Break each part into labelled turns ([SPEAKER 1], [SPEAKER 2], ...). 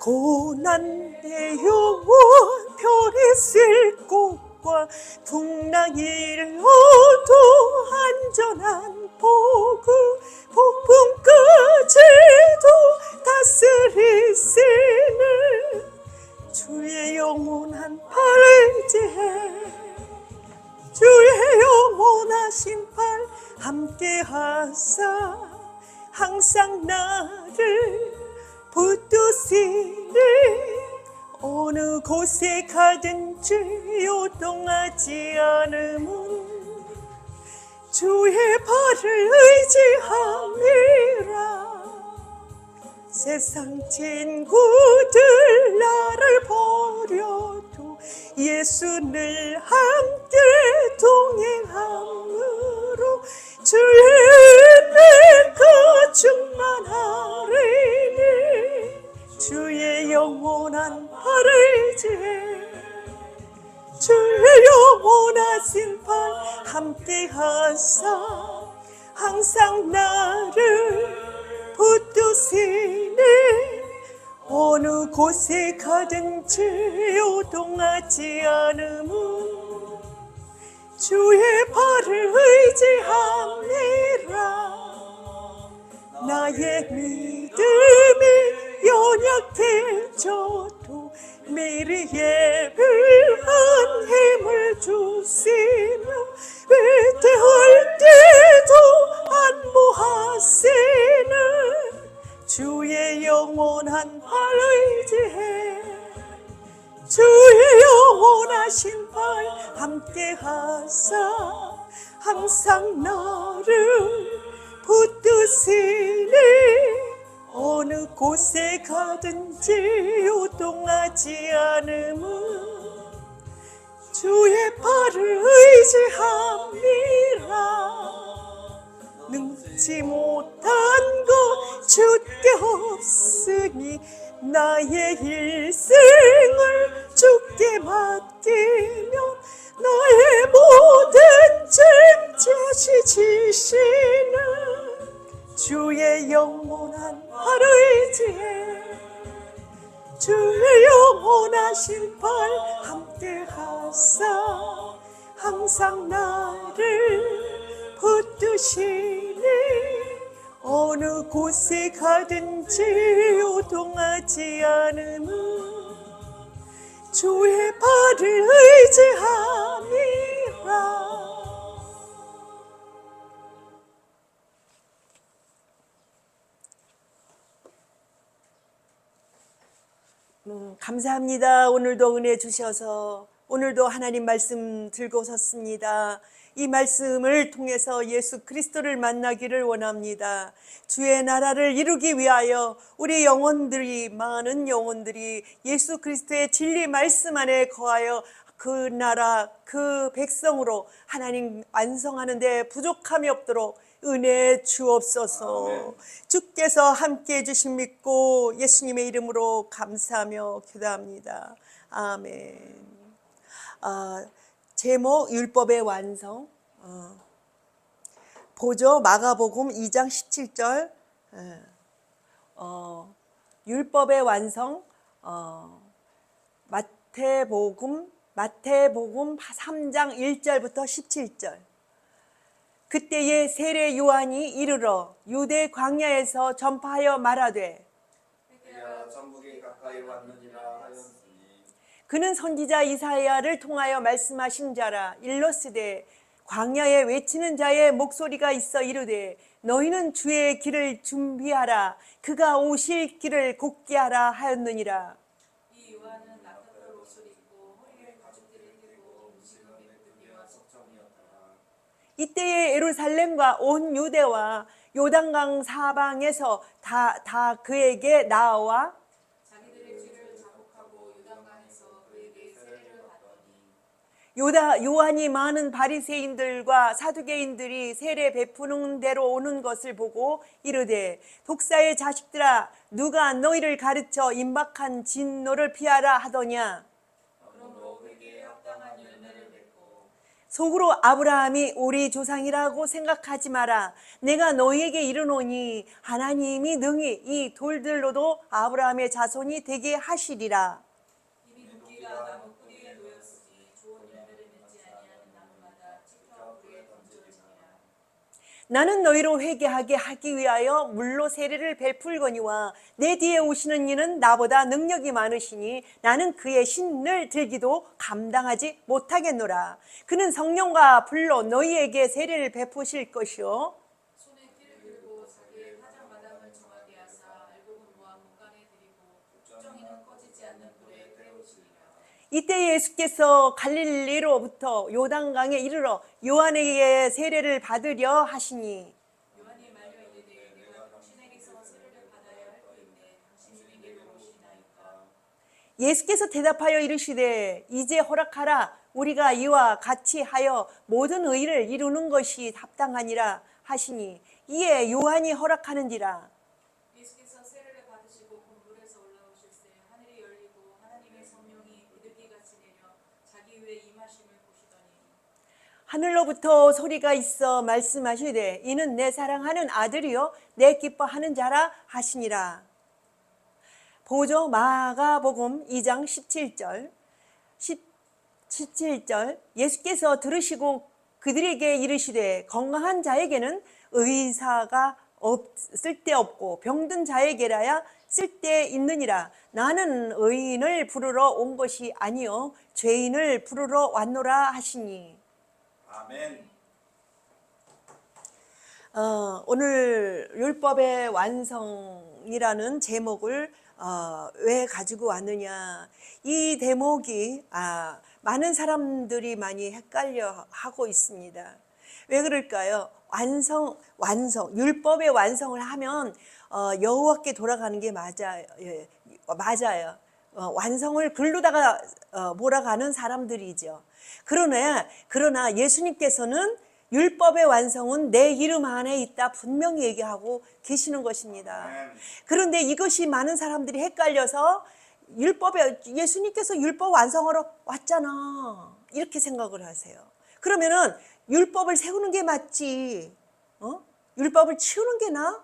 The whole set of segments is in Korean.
[SPEAKER 1] 고난 내 영혼 별이 쓸 곳과 풍랑일 어도 안전한 복음 폭풍까지도 다스리시는 주의 영원한 팔을 지해 주의 영원하신 팔 함께 하사 항상 나를 붙드시네 어느 곳에 가든지 요동하지 않음은 주의 발을 의지함이라 세상 친구들 나를 버려도 예수 늘 함께 동행함으로 주의 은혜가 충만하리니 주의 영원한 팔을 지해 주의 영원하신 팔 함께 하사 항상 나를 붙드시네 어느 곳에 가든지 요동하지 않음은 주의 발을 의지함이라 나의 믿음이 연약해져도 매일 예배한 힘을 주시며 위태할 때도 안무하시는 주의 영원한 팔을 지해 주의 영원하신 팔 함께 하사 항상 나를 붙드시니 어느 곳에 가든지 요동하지 않음은 주의 팔을 의지함이라 능치 못한 것 주께 없으니 나의 일생을 주께 맡기며 나의 모든 짐 지시는 주의 영원한 팔을 지해 주의 영원하신 팔 함께 하사 항상 나를 붙드시니 어느 곳에 가든지 요동하지 않음은 주의 발을 의지함이라 감사합니다. 오늘도 은혜 주셔서 오늘도 하나님 말씀 들고 섰습니다. 이 말씀을 통해서 예수 그리스도를 만나기를 원합니다. 주의 나라를 이루기 위하여 우리 영혼들이 많은 영혼들이 예수 그리스도의 진리 말씀 안에 거하여 그 나라 그 백성으로 하나님 완성하는 데 부족함이 없도록 은혜 주옵소서. 아멘. 주께서 함께해 주심 믿고 예수님의 이름으로 감사하며 기도합니다. 아멘. 제목 율법의 완성. 보죠. 마가복음 2장 17절. 율법의 완성. 마태복음 3장 1절부터 17절. 그때에 세례 요한이 이르러 유대 광야에서 전파하여 말하되
[SPEAKER 2] 천국이 가까이 왔느니라 하였으니
[SPEAKER 1] 그는 선지자 이사야를 통하여 말씀하신 자라. 일러스되 광야에 외치는 자의 목소리가 있어 이르되 너희는 주의 길을 준비하라 그가 오실 길을 곧게 하라 하였느니라.
[SPEAKER 3] 이 요한은 나타날 옷을 입고 허리에 가죽띠를 띠고 음식은 메뚜기와 석청이었더라.
[SPEAKER 1] 이때에 예루살렘과 온 유대와 요단강 사방에서 다 그에게 나와
[SPEAKER 3] 자기들의 죄를 자복하고 요단강에서 그에게 세례를 받더니
[SPEAKER 1] 요한이 많은 바리새인들과 사두개인들이 세례 베푸는 대로 오는 것을 보고 이르되 독사의 자식들아 누가 너희를 가르쳐 임박한 진노를 피하라 하더냐.
[SPEAKER 3] 그러므로 그에게 합당한 열매를 맺고
[SPEAKER 1] 속으로 아브라함이 우리 조상이라고 생각하지 마라. 내가 너희에게 이르노니 하나님이 능히 이 돌들로도 아브라함의 자손이 되게 하시리라.
[SPEAKER 3] 이미 도끼가 나무 뿌리에 놓였으니 좋은 열매를 맺지 아니하는 나무마다 찢겨 불에 던져지니라.
[SPEAKER 1] 나는 너희로 회개하게 하기 위하여 물로 세례를 베풀거니와 내 뒤에 오시는 이는 나보다 능력이 많으시니 나는 그의 신을 들기도 감당하지 못하겠노라. 그는 성령과 불로 너희에게 세례를 베푸실 것이요
[SPEAKER 3] 손에 키를 들고 자기의 타작 마당을 정하게 하사 알곡은 모아 문간에 들이고 국정이는 꺼지지 않는 불에 태우시리라.
[SPEAKER 1] 이때 예수께서 갈릴리로부터 요단강에 이르러 요한에게 세례를 받으려 하시니
[SPEAKER 3] 요한이 말려 이르되 내가 당신에게서 세례를 받아야 할 터인데 당신이 내게로 오시나이까.
[SPEAKER 1] 예수께서 대답하여 이르시되 이제 허락하라. 우리가 이와 같이 하여 모든 의를 이루는 것이 합당하니라 하시니 이에 요한이 허락하는지라.
[SPEAKER 3] 예수께서 세례를 받으시고 곧 물에서 올라오실새 하늘이 열리고 하나님의 성령이 비둘기같이 내려 자기 위에 임하심을 보시더니
[SPEAKER 1] 하늘로부터 소리가 있어 말씀하시되 이는 내 사랑하는 아들이요 내 기뻐하는 자라 하시니라. 보죠. 마가복음 2장 17절 17절 예수께서 들으시고 그들에게 이르시되 건강한 자에게는 의사가 쓸데없고 병든 자에게라야 쓸데있느니라. 나는 의인을 부르러 온 것이 아니요 죄인을 부르러 왔노라 하시니.
[SPEAKER 2] 아멘.
[SPEAKER 1] 오늘 율법의 완성이라는 제목을 왜 가지고 왔느냐. 이 대목이 많은 사람들이 많이 헷갈려 하고 있습니다. 왜 그럴까요? 완성, 율법의 완성을 하면 여호와께 돌아가는 게 맞아요. 맞아요. 완성을 글로다가 몰아가는 사람들이죠. 그러나 예수님께서는 율법의 완성은 내 이름 안에 있다 분명히 얘기하고 계시는 것입니다. 그런데 이것이 많은 사람들이 헷갈려서 예수님께서 율법 완성하러 왔잖아 이렇게 생각을 하세요. 그러면은 율법을 세우는 게 맞지, 율법을 치우는 게 나아?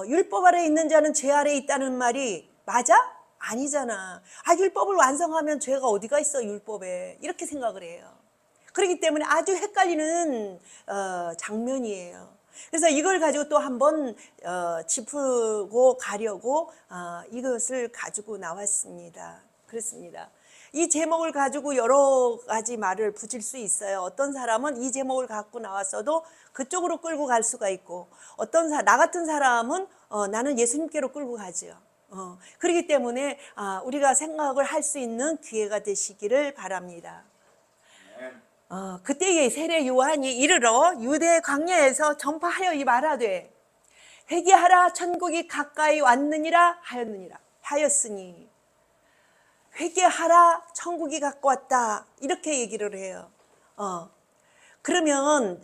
[SPEAKER 1] 율법 아래 있는 자는 죄 아래 있다는 말이 맞아? 아니잖아. 율법을 완성하면 죄가 어디가 있어 율법에, 이렇게 생각을 해요. 그렇기 때문에 아주 헷갈리는 장면이에요. 그래서 이걸 가지고 또 한번 짚고 가려고 이것을 가지고 나왔습니다. 그렇습니다. 이 제목을 가지고 여러 가지 말을 붙일 수 있어요. 어떤 사람은 이 제목을 갖고 나왔어도 그쪽으로 끌고 갈 수가 있고, 나 같은 사람은 나는 예수님께로 끌고 가죠. 그렇기 때문에 우리가 생각을 할 수 있는 기회가 되시기를 바랍니다. 그때에 세례 요한이 이르러 유대 광야에서 전파하여 이 말하되 회개하라 천국이 가까이 왔느니라 하였으니, 회개하라 천국이 가까웠다 이렇게 얘기를 해요. 그러면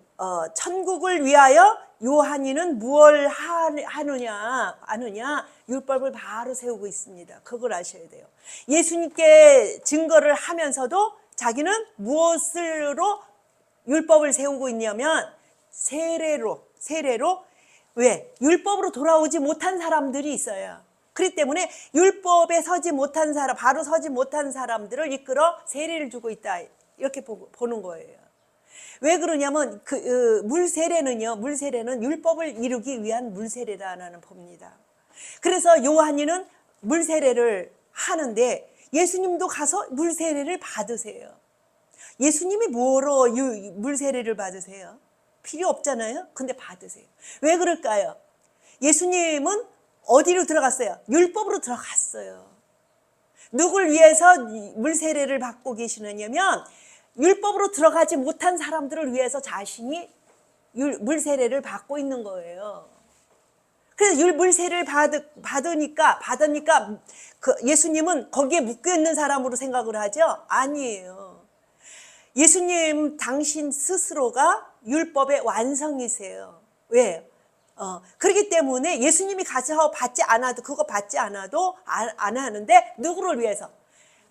[SPEAKER 1] 천국을 위하여 요한이는 무엇을 아느냐? 율법을 바로 세우고 있습니다. 그걸 아셔야 돼요. 예수님께 증거를 하면서도 자기는 무엇으로 율법을 세우고 있냐면 세례로. 왜? 율법으로 돌아오지 못한 사람들이 있어요. 그렇기 때문에 율법에 바로 서지 못한 사람들을 이끌어 세례를 주고 있다 이렇게 보는 거예요. 왜 그러냐면 물세례는 율법을 이루기 위한 물세례라는 법입니다. 그래서 요한이는 물세례를 하는데 예수님도 가서 물세례를 받으세요. 예수님이 뭐로 물세례를 받으세요? 필요 없잖아요. 근데 받으세요. 왜 그럴까요? 예수님은 어디로 들어갔어요? 율법으로 들어갔어요. 누굴 위해서 물세례를 받고 계시느냐면 율법으로 들어가지 못한 사람들을 위해서 자신이 물세례를 받고 있는 거예요. 그래서 물세례를 받으니까 예수님은 거기에 묶여 있는 사람으로 생각을 하죠? 아니에요. 예수님 당신 스스로가 율법의 완성이세요. 왜? 그렇기 때문에 예수님이 가서 받지 않아도 안 하는데 누구를 위해서?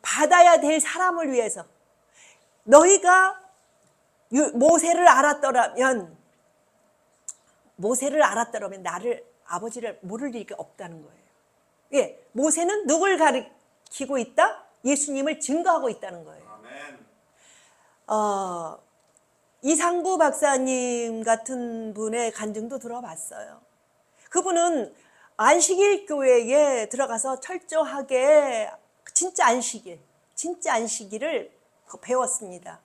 [SPEAKER 1] 받아야 될 사람을 위해서. 너희가 모세를 알았더라면 나를 아버지를 모를 일이 없다는 거예요. 예, 모세는 누굴 가리키고 있다? 예수님을 증거하고 있다는 거예요.
[SPEAKER 2] 아멘.
[SPEAKER 1] 이상구 박사님 같은 분의 간증도 들어봤어요. 그분은 안식일 교회에 들어가서 철저하게 진짜 안식일을 배웠습니다.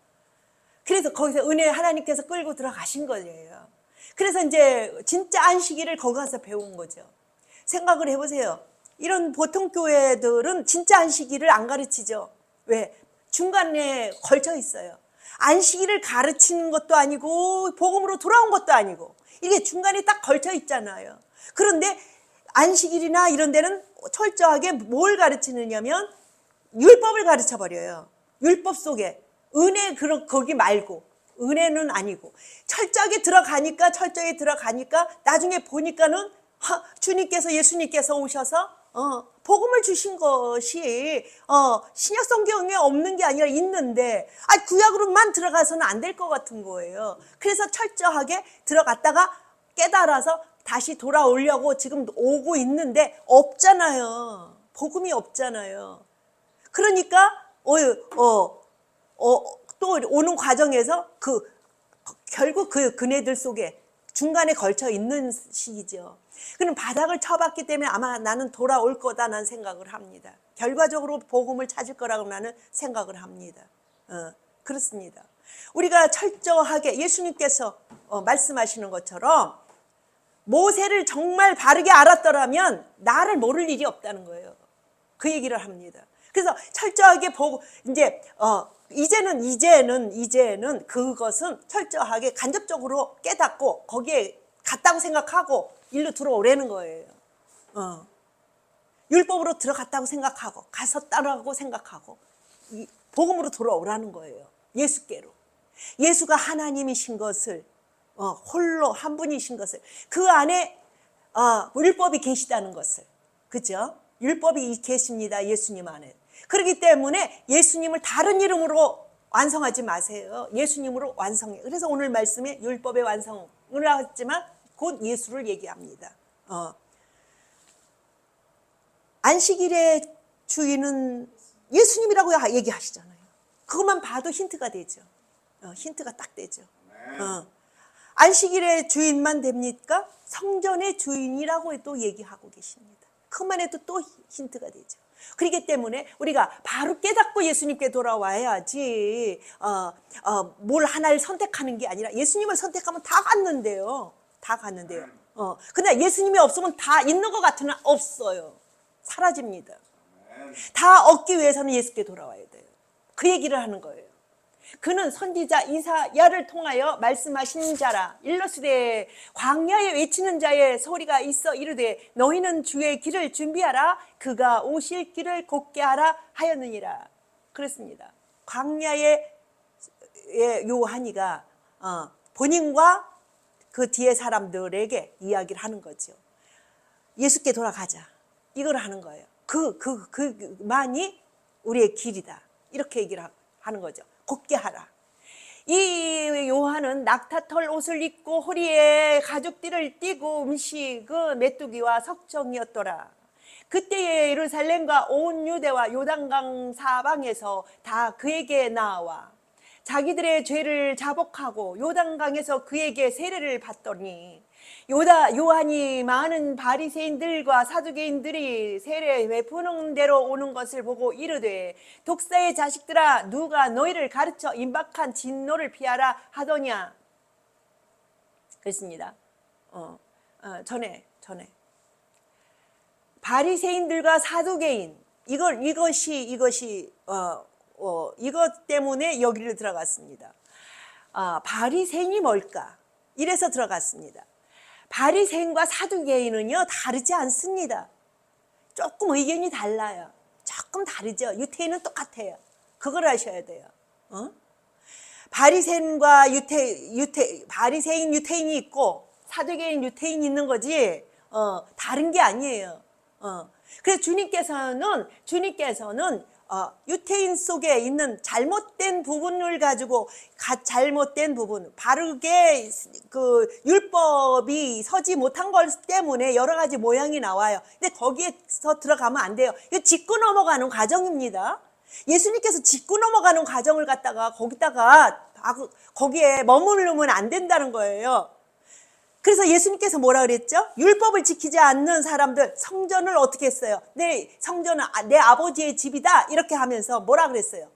[SPEAKER 1] 그래서 거기서 은혜 하나님께서 끌고 들어가신 거예요. 그래서 이제 진짜 안식일을 거기 가서 배운 거죠. 생각을 해보세요. 이런 보통 교회들은 진짜 안식일을 안 가르치죠. 왜? 중간에 걸쳐 있어요. 안식일을 가르치는 것도 아니고 복음으로 돌아온 것도 아니고 이게 중간에 딱 걸쳐 있잖아요. 그런데 안식일이나 이런 데는 철저하게 뭘 가르치느냐면 율법을 가르쳐 버려요. 율법 속에 은혜 거기 말고 은혜는 아니고 철저하게 들어가니까 나중에 보니까는 주님께서 예수님께서 오셔서 복음을 주신 것이 신약 성경에 없는 게 아니라 있는데 구약으로만 들어가서는 안 될 것 같은 거예요. 그래서 철저하게 들어갔다가 깨달아서 다시 돌아오려고 지금 오고 있는데 없잖아요. 복음이 없잖아요. 그러니까 또 오는 과정에서 결국 그네들 속에 중간에 걸쳐 있는 시기죠. 그럼 바닥을 쳐봤기 때문에 아마 나는 돌아올 거다 난 생각을 합니다. 결과적으로 복음을 찾을 거라고 나는 생각을 합니다. 그렇습니다. 우리가 철저하게 예수님께서 말씀하시는 것처럼 모세를 정말 바르게 알았더라면 나를 모를 일이 없다는 거예요. 그 얘기를 합니다. 그래서 철저하게 보고 이제는 그것은 철저하게 간접적으로 깨닫고 거기에 갔다고 생각하고 일로 들어오라는 거예요. 율법으로 들어갔다고 생각하고 갔었다라고 생각하고 복음으로 돌아오라는 거예요. 예수께로. 예수가 하나님이신 것을 홀로 한 분이신 것을 그 안에 율법이 계시다는 것을 그죠? 율법이 계십니다. 예수님 안에. 그렇기 때문에 예수님을 다른 이름으로 완성하지 마세요. 예수님으로 완성해. 그래서 오늘 말씀에 율법의 완성을 하지만 곧 예수를 얘기합니다. 안식일의 주인은 예수님이라고 얘기하시잖아요. 그것만 봐도 힌트가 되죠. 힌트가 딱 되죠. 안식일의 주인만 됩니까? 성전의 주인이라고 또 얘기하고 계십니다. 그것만 해도 또 힌트가 되죠. 그렇기 때문에 우리가 바로 깨닫고 예수님께 돌아와야지 뭘 하나를 선택하는 게 아니라 예수님을 선택하면 다 갔는데요. 근데 예수님이 없으면 다 있는 것 같으나 없어요. 사라집니다. 다 얻기 위해서는 예수께 돌아와야 돼요. 그 얘기를 하는 거예요. 그는 선지자 이사야를 통하여 말씀하신 자라. 일러스되 광야에 외치는 자의 소리가 있어 이르되 너희는 주의 길을 준비하라. 그가 오실 길을 곧게 하라 하였느니라. 그렇습니다. 광야의 요한이가 본인과 그 뒤에 사람들에게 이야기를 하는 거죠. 예수께 돌아가자. 이걸 하는 거예요. 그만이 우리의 길이다. 이렇게 얘기를 하는 거죠. 곧게 하라. 이 요한은 낙타털 옷을 입고 허리에 가죽띠를 띠고 음식은 메뚜기와 석청이었더라. 그때에 예루살렘과 온 유대와 요단강 사방에서 다 그에게 나와 자기들의 죄를 자복하고 요단강에서 그에게 세례를 받더니 요한이 많은 바리새인들과 사두개인들이 세례 베푸는 대로 오는 것을 보고 이르되 독사의 자식들아 누가 너희를 가르쳐 임박한 진노를 피하라 하더냐. 그렇습니다. 전에 바리새인들과 사두개인 이것이 이것 때문에 여기를 들어갔습니다. 바리새인이 뭘까? 이래서 들어갔습니다. 바리새인과 사두개인은요 다르지 않습니다. 조금 의견이 달라요. 조금 다르죠. 유태인은 똑같아요. 그걸 아셔야 돼요. 바리새인과 바리새인 유태인이 있고 사두개인 유태인이 있는 거지 다른 게 아니에요. 그래서 주님께서는 유태인 속에 있는 잘못된 부분을 가지고 잘못된 부분, 바르게 그 율법이 서지 못한 것 때문에 여러 가지 모양이 나와요. 근데 거기에서 들어가면 안 돼요. 이거 짚고 넘어가는 과정입니다. 예수님께서 짚고 넘어가는 과정을 갖다가 거기에 머무르면 안 된다는 거예요. 그래서 예수님께서 뭐라 그랬죠? 율법을 지키지 않는 사람들, 성전을 어떻게 했어요? 내 성전은 내 아버지의 집이다. 이렇게 하면서 뭐라 그랬어요?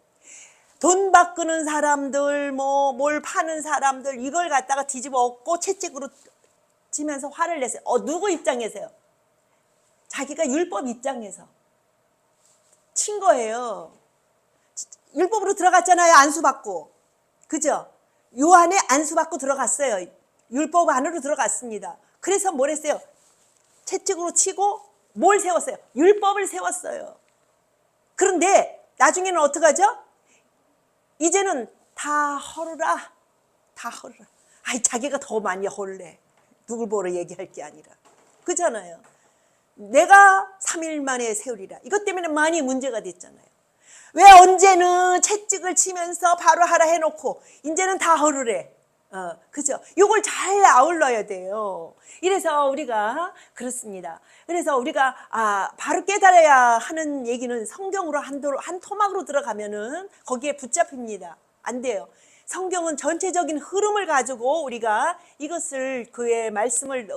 [SPEAKER 1] 돈 바꾸는 사람들, 뭘 파는 사람들, 이걸 갖다가 뒤집어 엎고 채찍으로 치면서 화를 냈어요. 누구 입장에서요? 자기가 율법 입장에서 친 거예요. 율법으로 들어갔잖아요. 안수받고. 그죠? 요한에 안수받고 들어갔어요. 율법 안으로 들어갔습니다. 그래서 뭘 했어요? 채찍으로 치고 뭘 세웠어요? 율법을 세웠어요. 그런데 나중에는 어떡하죠? 이제는 다 헐으라. 다 헐으라. 아이, 자기가 더 많이 헐래. 누굴 보러 얘기할 게 아니라. 그잖아요. 내가 3일 만에 세우리라. 이것 때문에 많이 문제가 됐잖아요. 왜 언제는 채찍을 치면서 바로 하라 해놓고 이제는 다 헐으래. 그죠? 요걸 잘 아울러야 돼요. 이래서 우리가 그렇습니다. 그래서 우리가 바로 깨달아야 하는 얘기는 성경으로 한 토막으로 들어가면은 거기에 붙잡힙니다. 안 돼요. 성경은 전체적인 흐름을 가지고 우리가 이것을 그의 말씀을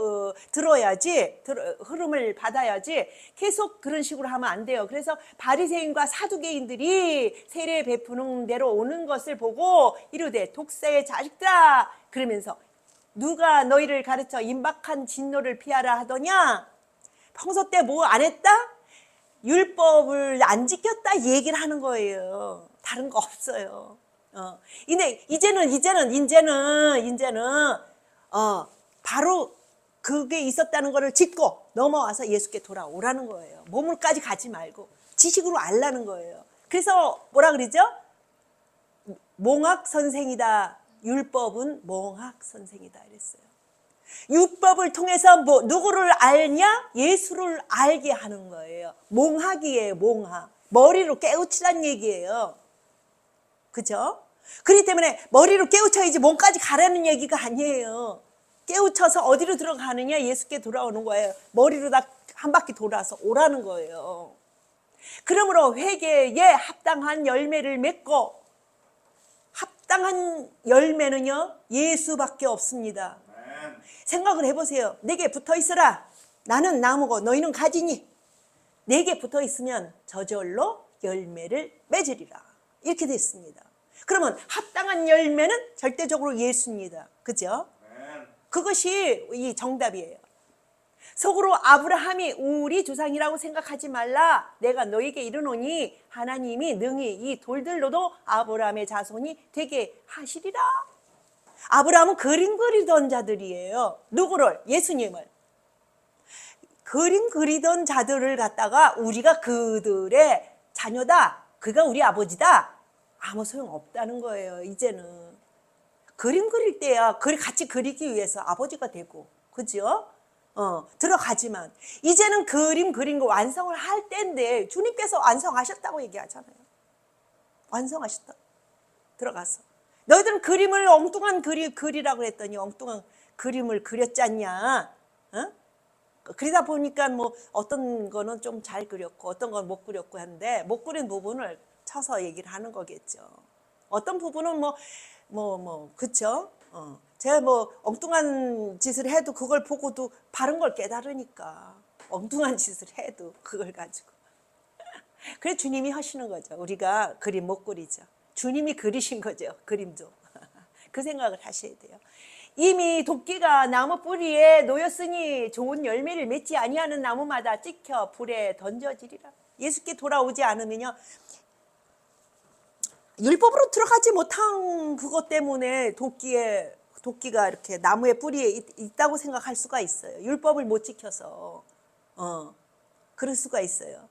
[SPEAKER 1] 들어야지, 흐름을 받아야지 계속 그런 식으로 하면 안 돼요. 그래서 바리새인과 사두개인들이 세례 베푸는 대로 오는 것을 보고 이르되 독사의 자식들아 그러면서 누가 너희를 가르쳐 임박한 진노를 피하라 하더냐? 평소 때 뭐 안 했다? 율법을 안 지켰다 얘기를 하는 거예요. 다른 거 없어요. 근데 이제는 바로 그게 있었다는 거를 짚고 넘어와서 예수께 돌아오라는 거예요. 몸을까지 가지 말고 지식으로 알라는 거예요. 그래서 뭐라 그러죠? 몽학 선생이다. 율법은 몽학 선생이다 이랬어요. 율법을 통해서 누구를 알냐? 예수를 알게 하는 거예요. 몽학이에요. 몽학. 머리로 깨우치란 얘기예요. 그죠? 그렇기 때문에 머리로 깨우쳐야지 몸까지 가라는 얘기가 아니에요. 깨우쳐서 어디로 들어가느냐? 예수께 돌아오는 거예요. 머리로 다 한 바퀴 돌아서 오라는 거예요. 그러므로 회개에 합당한 열매를 맺고, 합당한 열매는요 예수밖에 없습니다. 생각을 해보세요. 내게 붙어 있어라. 나는 나무고 너희는 가지니 내게 붙어 있으면 저절로 열매를 맺으리라. 이렇게 됐습니다. 그러면 합당한 열매는 절대적으로 예수입니다. 그죠? 그것이 이 정답이에요. 속으로 아브라함이 우리 조상이라고 생각하지 말라. 내가 너에게 이르노니 하나님이 능히 이 돌들로도 아브라함의 자손이 되게 하시리라. 아브라함은 그림 그리던 자들이에요. 누구를? 예수님을. 그림 그리던 자들을 갖다가 우리가 그들의 자녀다. 그가 우리 아버지다. 아무 소용 없다는 거예요. 이제는 그림 그릴 때야 같이 그리기 위해서 아버지가 되고, 그죠? 들어가지만 이제는 그림 그린 거 완성을 할 때인데 주님께서 완성하셨다고 얘기하잖아요. 완성하셨다. 들어가서 너희들은 그림을 엉뚱한 그리라고 했더니 엉뚱한 그림을 그렸잖냐? 그러다 보니까 뭐 어떤 거는 좀 잘 그렸고 어떤 건 못 그렸고 하는데 못 그린 부분을 쳐서 얘기를 하는 거겠죠. 어떤 부분은 그쵸? 제가 엉뚱한 짓을 해도 그걸 보고도 바른 걸 깨달으니까 엉뚱한 짓을 해도 그걸 가지고 그래 주님이 하시는 거죠. 우리가 그림 못 그리죠. 주님이 그리신 거죠. 그림도. 그 생각을 하셔야 돼요. 이미 도끼가 나무 뿌리에 놓였으니 좋은 열매를 맺지 아니하는 나무마다 찍혀 불에 던져지리라. 예수께 돌아오지 않으면요 율법으로 들어가지 못한 그것 때문에 도끼가 이렇게 나무의 뿌리에 있다고 생각할 수가 있어요. 율법을 못 지켜서. 그럴 수가 있어요.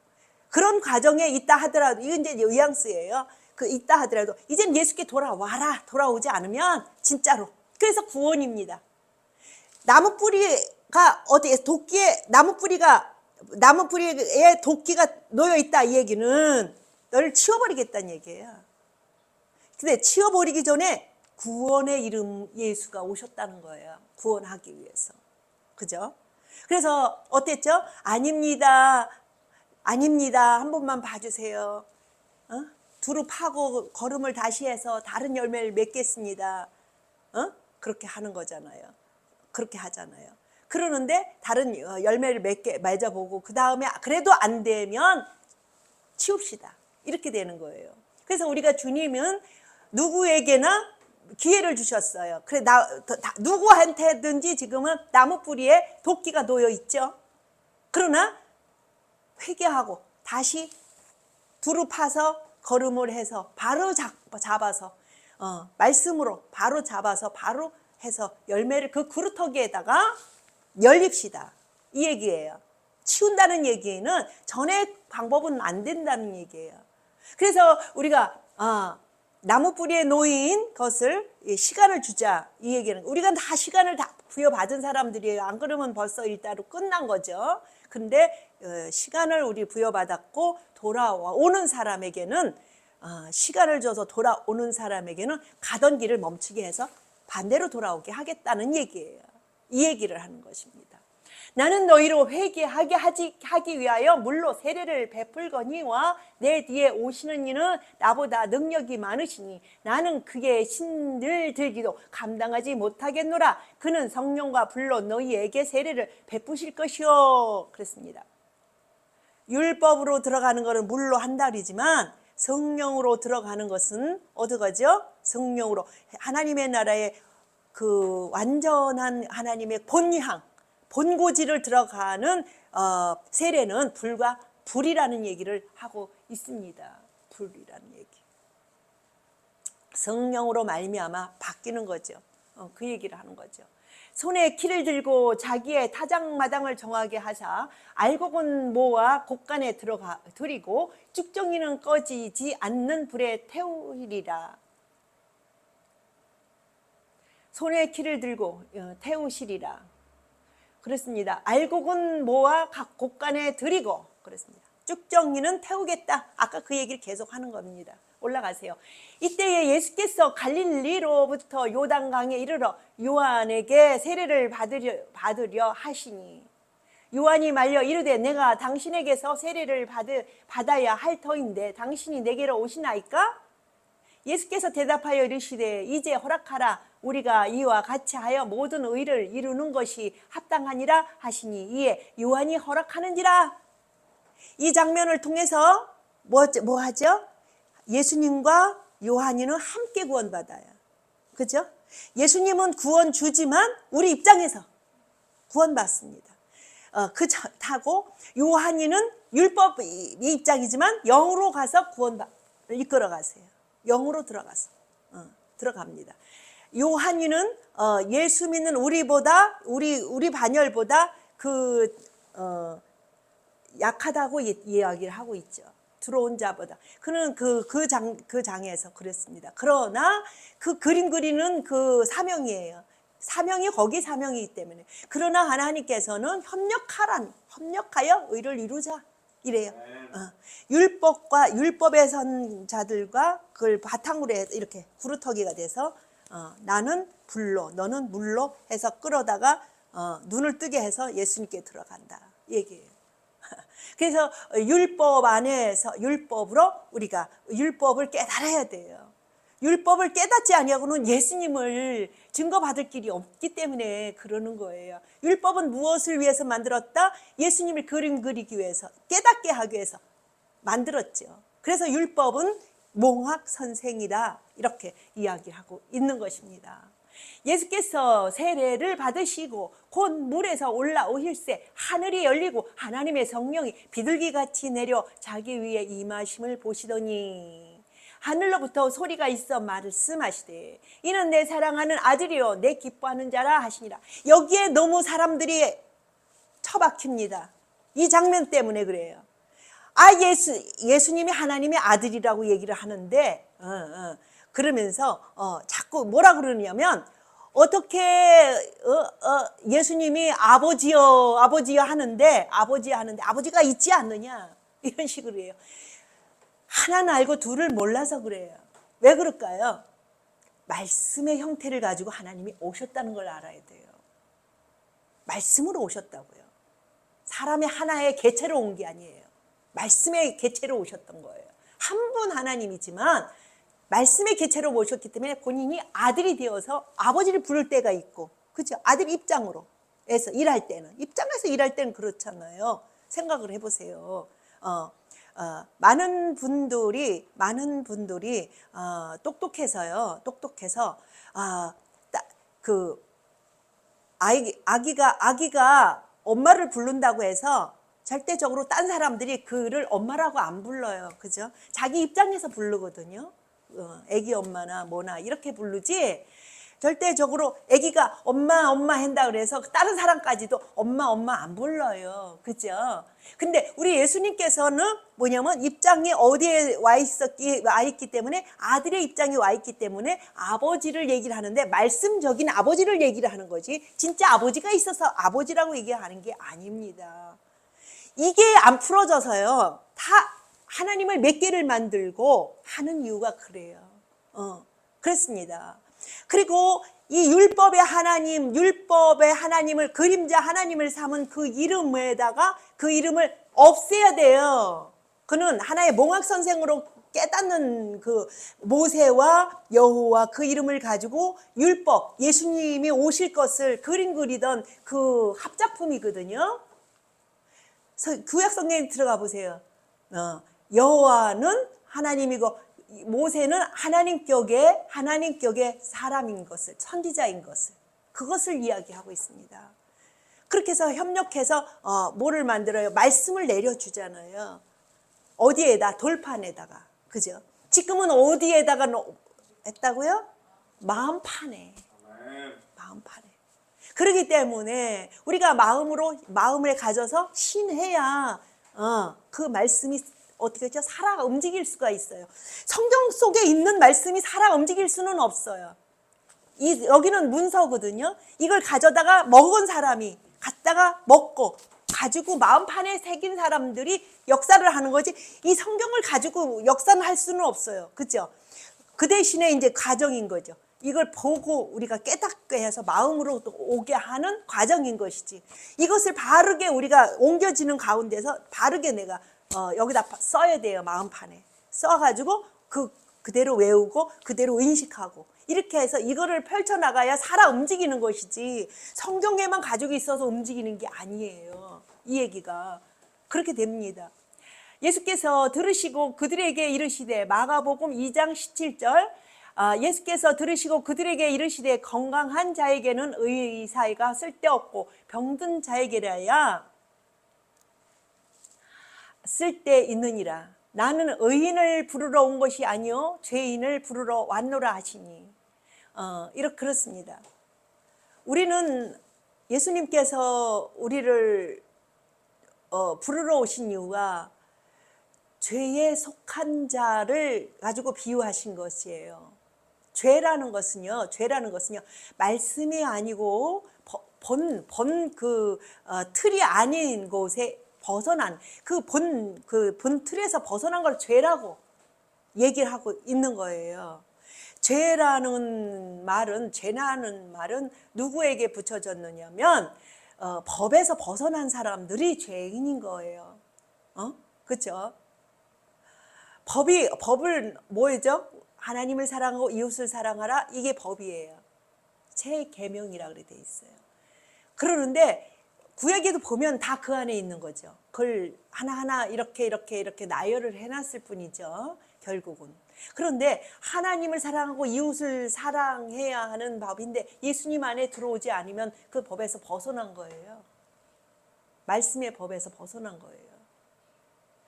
[SPEAKER 1] 그런 과정에 있다 하더라도, 이건 이제 뉘앙스예요. 있다 하더라도, 이젠 예수께 돌아와라. 돌아오지 않으면, 진짜로. 그래서 구원입니다. 나무 뿌리가, 나무 뿌리에 도끼가 놓여 있다. 이 얘기는, 너를 치워버리겠다는 얘기예요. 근데 치워버리기 전에 구원의 이름 예수가 오셨다는 거예요. 구원하기 위해서. 그죠? 그래서 어땠죠? 아닙니다. 아닙니다. 한 번만 봐주세요. 두루 파고 걸음을 다시 해서 다른 열매를 맺겠습니다. 그렇게 하는 거잖아요. 그렇게 하잖아요. 그러는데 다른 열매를 맺어보고 그 다음에 그래도 안 되면 치웁시다. 이렇게 되는 거예요. 그래서 우리가 주님은 누구에게나 기회를 주셨어요. 그래 누구한테든지 지금은 나무 뿌리에 도끼가 놓여 있죠. 그러나 회개하고 다시 두루 파서 걸음을 해서 바로 잡아서 말씀으로 바로 잡아서 바로 해서 열매를 그 그루터기에다가 열립시다. 이 얘기예요. 치운다는 얘기는 전에 방법은 안 된다는 얘기예요. 그래서 우리가 나무 뿌리에 놓인 것을 시간을 주자 이 얘기는 우리가 다 시간을 다 부여받은 사람들이에요. 안 그러면 벌써 일단은 끝난 거죠. 근데 시간을 우리 부여받았고 돌아오는 사람에게는 시간을 줘서 돌아오는 사람에게는 가던 길을 멈추게 해서 반대로 돌아오게 하겠다는 얘기예요. 이 얘기를 하는 것입니다. 나는 너희로 회개하게 하기 위하여 물로 세례를 베풀거니와 내 뒤에 오시는 이는 나보다 능력이 많으시니 나는 그의 신을 들기도 감당하지 못하겠노라. 그는 성령과 불로 너희에게 세례를 베푸실 것이요. 그랬습니다. 율법으로 들어가는 것은 물로 한 달이지만 성령으로 들어가는 것은 어디가죠? 성령으로 하나님의 나라의 그 완전한 하나님의 본향 본고지를 들어가는 세례는 불과 불이라는 얘기를 하고 있습니다. 불이라는 얘기. 성령으로 말미암아 바뀌는 거죠. 그 얘기를 하는 거죠. 손에 키를 들고 자기의 타작마당을 정하게 하사 알곡은 모아 곡간에 들이고 쭉정이는 꺼지지 않는 불에 태우리라. 손에 키를 들고 태우시리라. 그렇습니다. 알곡은 모아 각 곡간에 들이고 그렇습니다. 쭉정이는 태우겠다. 아까 그 얘기를 계속 하는 겁니다. 올라가세요. 이때에 예수께서 갈릴리로부터 요단강에 이르러 요한에게 세례를 받으려 하시니 요한이 말려 이르되 내가 당신에게서 세례를 받아야 할 터인데 당신이 내게로 오시나이까? 예수께서 대답하여 이르시되 이제 허락하라. 우리가 이와 같이 하여 모든 의를 이루는 것이 합당하니라 하시니 이에 요한이 허락하는지라. 이 장면을 통해서 뭐 하죠? 예수님과 요한이는 함께 구원받아요. 그죠? 예수님은 구원 주지만 우리 입장에서 구원받습니다. 그렇다고 요한이는 율법의 입장이지만 영으로 가서 이끌어 가세요. 영으로 들어갑니다. 요한이는 예수 믿는 우리보다 우리 반열보다 약하다고 이야기를 하고 있죠. 들어온 자보다. 그는 그 장에서 그랬습니다. 그러나 그 그림 그리는 그 사명이에요. 사명이 거기 사명이기 때문에. 그러나 하나님께서는 협력하여 의를 이루자 이래요. 율법의 선자들과 그걸 바탕으로 해서 이렇게 구루터기가 돼서 나는 불로 너는 물로 해서 끌어다가 눈을 뜨게 해서 예수님께 들어간다 얘기예요. 그래서 율법 안에서 율법으로 우리가 율법을 깨달아야 돼요. 율법을 깨닫지 아니하고는 예수님을 증거받을 길이 없기 때문에 그러는 거예요. 율법은 무엇을 위해서 만들었다? 예수님을 그림 그리기 위해서, 깨닫게 하기 위해서 만들었죠. 그래서 율법은 몽학 선생이다 이렇게 이야기하고 있는 것입니다. 예수께서 세례를 받으시고 곧 물에서 올라오실새 하늘이 열리고 하나님의 성령이 비둘기같이 내려 자기 위에 임하심을 보시더니 하늘로부터 소리가 있어 말씀하시되 이는 내 사랑하는 아들이요 내 기뻐하는 자라 하시니라. 여기에 너무 사람들이 처박힙니다. 이 장면 때문에 그래요. 예수님이 하나님의 아들이라고 얘기를 하는데 그러면서 자꾸 뭐라 그러냐면 어떻게 예수님이 아버지여 하는데 아버지가 있지 않느냐 이런 식으로 해요. 하나는 알고 둘을 몰라서 그래요. 왜 그럴까요? 말씀의 형태를 가지고 하나님이 오셨다는 걸 알아야 돼요. 말씀으로 오셨다고요. 사람의 하나의 개체로 온 게 아니에요. 말씀의 개체로 오셨던 거예요. 한 분 하나님이지만 말씀의 개체로 오셨기 때문에 본인이 아들이 되어서 아버지를 부를 때가 있고, 그죠? 아들 입장으로 해서 일할 때는, 입장에서 일할 때는 그렇잖아요. 생각을 해보세요. 많은 분들이 똑똑해서 아기가 엄마를 부른다고 해서 절대적으로 딴 사람들이 그를 엄마라고 안 불러요. 그죠? 자기 입장에서 부르거든요. 애기 엄마나 뭐나 이렇게 부르지, 절대적으로 애기가 엄마 한다 그래서 다른 사람까지도 엄마 안 불러요. 그죠? 근데 우리 예수님께서는 뭐냐면 입장이 어디에 와 있기 때문에, 아들의 입장에 와 있기 때문에 아버지를 얘기를 하는데, 말씀적인 아버지를 얘기를 하는 거지, 진짜 아버지가 있어서 아버지라고 얘기하는 게 아닙니다. 이게 안 풀어져서요, 다 하나님을 몇 개를 만들고 하는 이유가 그래요. 그렇습니다. 그리고 이 율법의 하나님을, 그림자 하나님을 삼은 그 이름에다가 그 이름을 없애야 돼요. 그는 하나의 몽학 선생으로 깨닫는 그 모세와 여호와 그 이름을 가지고 율법, 예수님이 오실 것을 그림 그리던 그 합작품이거든요. 구약 성경에 들어가 보세요. 여호와는 하나님이고 모세는 하나님격의 사람인 것을, 선지자인 것을, 그것을 이야기하고 있습니다. 그렇게 해서 협력해서 뭐를 만들어요? 말씀을 내려주잖아요. 어디에다? 돌판에다가. 그죠? 지금은 어디에다가 했다고요? 마음판에. 그렇기 때문에 우리가 마음을 가져서 신해야 그 말씀이 어떻게 했죠? 살아 움직일 수가 있어요. 성경 속에 있는 말씀이 살아 움직일 수는 없어요. 여기는 문서거든요. 이걸 가져다가 먹은 사람이 갖다가 먹고 가지고 마음판에 새긴 사람들이 역사를 하는 거지, 이 성경을 가지고 역사는 할 수는 없어요. 그렇죠? 그 대신에 이제 과정인 거죠. 이걸 보고 우리가 깨닫게 해서 마음으로 오게 하는 과정인 것이지, 이것을 바르게 우리가 옮겨지는 가운데서 바르게 내가 여기다 써야 돼요. 마음판에 써가지고 그대로 외우고 그대로 인식하고, 이렇게 해서 이거를 펼쳐나가야 살아 움직이는 것이지, 성경에만 가지고 있어서 움직이는 게 아니에요. 이 얘기가 그렇게 됩니다. 예수께서 들으시고 그들에게 이르시되, 마가복음 2장 17절, 예수께서 들으시고 그들에게 이르시되, 건강한 자에게는 의사가 쓸데없고 병든 자에게라야 쓸데 있느니라. 나는 의인을 부르러 온 것이 아니요 죄인을 부르러 왔노라 하시니. 이렇게 그렇습니다. 우리는 예수님께서 우리를 부르러 오신 이유가 죄에 속한 자를 가지고 비유하신 것이에요. 죄라는 것은요 말씀이 아니고 틀이 아닌 곳에 벗어난 본 틀에서 벗어난 걸 죄라고 얘기를 하고 있는 거예요. 죄라는 말은 누구에게 붙여졌느냐면 법에서 벗어난 사람들이 죄인인 거예요. 그렇죠? 법을 뭐죠? 하나님을 사랑하고 이웃을 사랑하라, 이게 법이에요. 제 계명이라 그래 돼 있어요. 그러는데 구약에도 보면 다 그 안에 있는 거죠. 그걸 하나하나 이렇게 나열을 해놨을 뿐이죠, 결국은. 그런데 하나님을 사랑하고 이웃을 사랑해야 하는 법인데 예수님 안에 들어오지 않으면 그 법에서 벗어난 거예요. 말씀의 법에서 벗어난 거예요.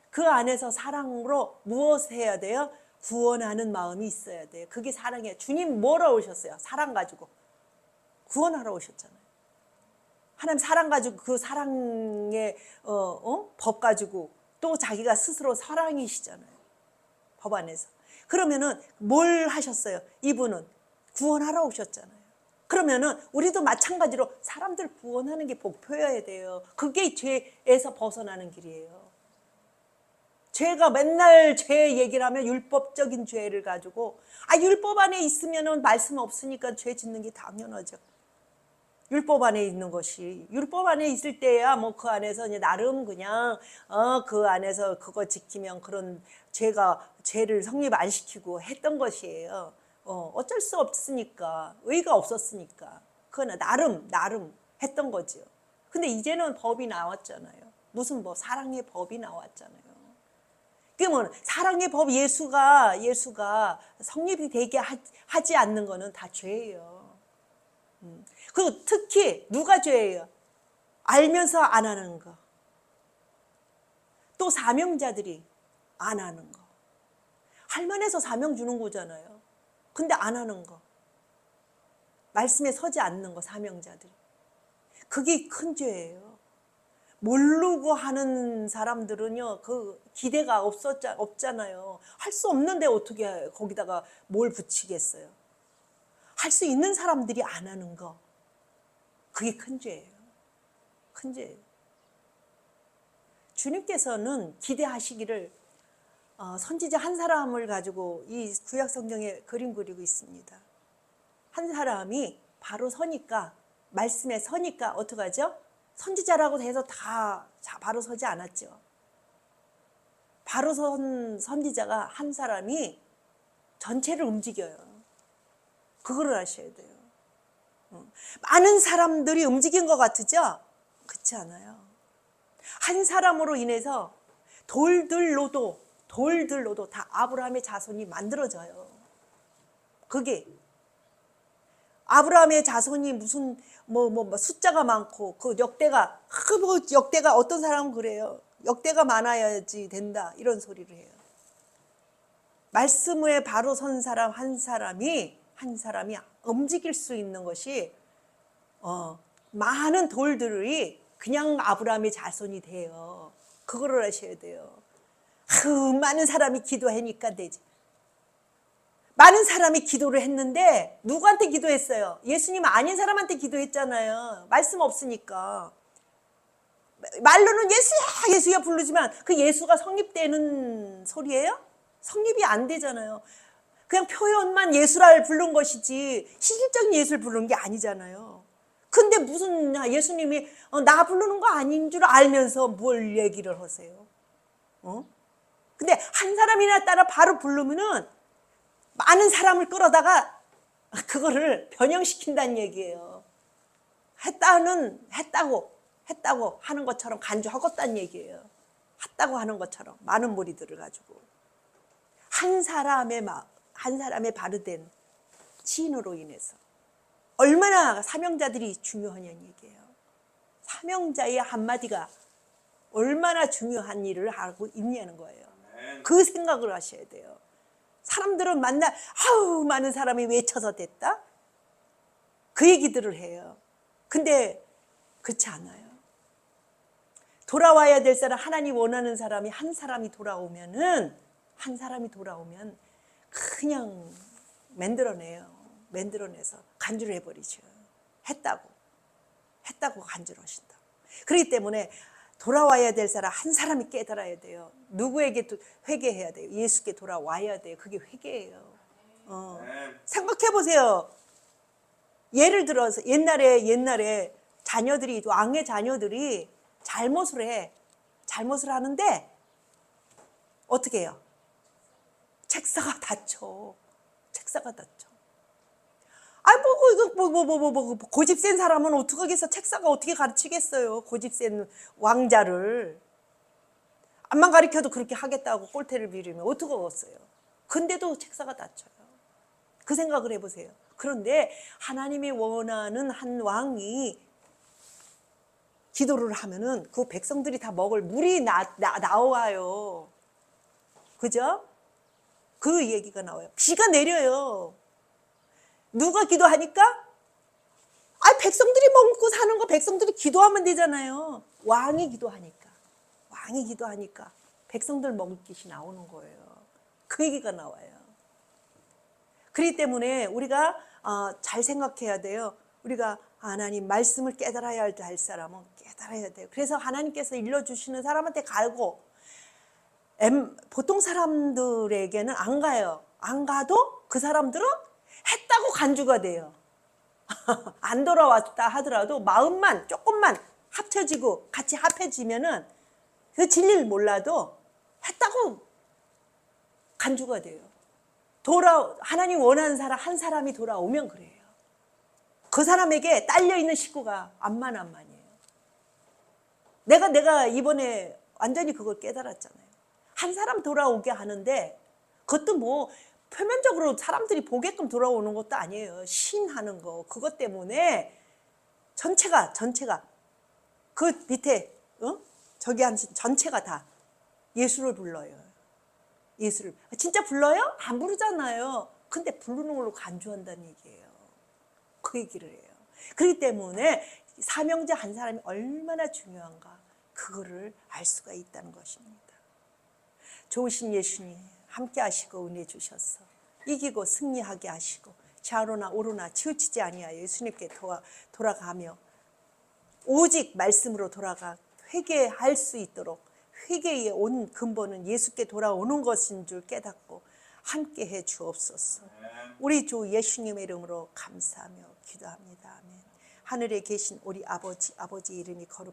[SPEAKER 1] 그 안에서 사랑으로 무엇을 해야 돼요? 구원하는 마음이 있어야 돼요. 그게 사랑이에요. 주님 뭐로 오셨어요? 사랑 가지고 구원하러 오셨잖아요. 하나님 사랑 가지고, 그 사랑의 법 가지고 또 자기가 스스로 사랑이시잖아요, 법 안에서. 그러면은 뭘 하셨어요? 이분은 구원하러 오셨잖아요. 그러면은 우리도 마찬가지로 사람들 구원하는 게 목표여야 돼요. 그게 죄에서 벗어나는 길이에요. 죄가 맨날 죄 얘기를 하면 율법적인 죄를 가지고 율법 안에 있으면은 말씀 없으니까 죄 짓는 게 당연하죠. 율법 안에 있는 것이 율법 안에 있을 때야 뭐 그 안에서 이제 나름 그냥 그 안에서 그거 지키면 그런 죄를 성립 안 시키고 했던 것이에요. 어쩔 수 없으니까 의가 없었으니까 그거는 나름 했던 거죠. 근데 이제는 법이 나왔잖아요. 무슨 법 사랑의 법이 나왔잖아요. 그러면 사랑의 법 예수가 성립이 되게 하지 않는 거는 다 죄예요. 그리고 특히 누가 죄예요? 알면서 안 하는 거. 또 사명자들이 안 하는 거. 할만해서 사명 주는 거잖아요. 근데 안 하는 거. 말씀에 서지 않는 거, 사명자들이. 그게 큰 죄예요. 모르고 하는 사람들은요, 그 기대가 없잖아요. 할 수 없는데 어떻게 거기다가 뭘 붙이겠어요? 할 수 있는 사람들이 안 하는 거. 그게 큰 죄예요. 큰 죄예요. 주님께서는 기대하시기를 선지자 한 사람을 가지고 이 구약 성경에 그림 그리고 있습니다. 한 사람이 바로 서니까 말씀에 서니까 어떡하죠? 선지자라고 해서 다 바로 서지 않았죠. 바로 선 선지자가 한 사람이 전체를 움직여요. 그거를 아셔야 돼요. 많은 사람들이 움직인 것 같으죠? 그렇지 않아요. 한 사람으로 인해서 돌들로도 다 아브라함의 자손이 만들어져요. 그게 아브라함의 자손이 무슨 숫자가 많고 그 역대가 어떤 사람은 그래요. 역대가 많아야지 된다 이런 소리를 해요. 말씀에 바로 선 사람 한 사람이 움직일 수 있는 것이 많은 돌들이 그냥 아브라함의 자손이 돼요. 그거를 하셔야 돼요. 많은 사람이 기도하니까 되지. 많은 사람이 기도를 했는데 누구한테 기도했어요? 예수님 아닌 사람한테 기도했잖아요. 말씀 없으니까. 말로는 예수야 예수야 부르지만 그 예수가 성립되는 소리예요? 성립이 안 되잖아요. 그냥 표현만 예수를 부른 것이지 실질적인 예수를 부르는 게 아니잖아요. 근데 무슨 예수님이 나 부르는 거 아닌 줄 알면서 뭘 얘기를 하세요? 근데 한 사람이나 따라 바로 부르면은 많은 사람을 끌어다가 그거를 변형시킨다는 얘기예요. 했다고 하는 것처럼 간주하겠다는 얘기예요. 했다고 하는 것처럼 많은 무리들을 가지고 한 사람의 바르된 지인으로 인해서 얼마나 사명자들이 중요하냐는 얘기예요. 사명자의 한마디가 얼마나 중요한 일을 하고 있냐는 거예요. 그 생각을 하셔야 돼요. 사람들은 많은 사람이 외쳐서 됐다? 그 얘기들을 해요. 근데 그렇지 않아요. 돌아와야 될 사람, 하나님 원하는 사람이 한 사람이 돌아오면 그냥 만들어내서 간주를 해버리죠. 했다고 간주를 하신다. 그렇기 때문에 돌아와야 될 사람 한 사람이 깨달아야 돼요. 누구에게 회개해야 돼요? 예수께 돌아와야 돼요. 그게 회개예요. 생각해 보세요. 예를 들어서 옛날에 자녀들이 왕의 자녀들이 잘못을 하는데 어떻게 해요? 책사가 다쳐. 고집 센 사람은 어떡하겠어? 책사가 어떻게 가르치겠어요? 고집 센 왕자를. 암만 가르쳐도 그렇게 하겠다고 꼴태를 비리면 어떡하겠어요? 근데도 책사가 다쳐요. 그 생각을 해보세요. 그런데 하나님이 원하는 한 왕이 기도를 하면은 그 백성들이 다 먹을 물이 나와요. 그죠? 그 얘기가 나와요. 비가 내려요. 누가 기도하니까? 백성들이 먹고 사는 거 백성들이 기도하면 되잖아요. 왕이 기도하니까 백성들 먹을 것이 나오는 거예요. 그 얘기가 나와요. 그렇기 때문에 우리가 잘 생각해야 돼요. 우리가 하나님 말씀을 깨달아야 할 사람은 깨달아야 돼요. 그래서 하나님께서 일러주시는 사람한테 가고 보통 사람들에게는 안 가요. 안 가도 그 사람들은 했다고 간주가 돼요. 안 돌아왔다 하더라도 마음만 조금만 합쳐지고 같이 합해지면은 그 진리를 몰라도 했다고 간주가 돼요. 하나님 원하는 사람 한 사람이 돌아오면 그래요. 그 사람에게 딸려있는 식구가 암만이에요. 내가 이번에 완전히 그걸 깨달았잖아요. 한 사람 돌아오게 하는데 그것도 뭐 표면적으로 사람들이 보게끔 돌아오는 것도 아니에요. 신하는 거 그것 때문에 전체가 그 밑에 저기 한 전체가 다 예수를 불러요. 예수를 진짜 불러요? 안 부르잖아요. 근데 부르는 걸로 간주한다는 얘기예요. 그 얘기를 해요. 그렇기 때문에 사명자 한 사람이 얼마나 중요한가 그거를 알 수가 있다는 것입니다. 좋으신 예수님 함께 하시고 은혜 주셔서 이기고 승리하게 하시고 좌로나 오로나 치우치지 아니하여 예수님께 돌아가며 오직 말씀으로 돌아가 회개할 수 있도록 회개의 온 근본은 예수께 돌아오는 것인 줄 깨닫고 함께 해 주옵소서. 우리 주 예수님의 이름으로 감사하며 기도합니다. 아멘. 하늘에 계신 우리 아버지 이름이 거룩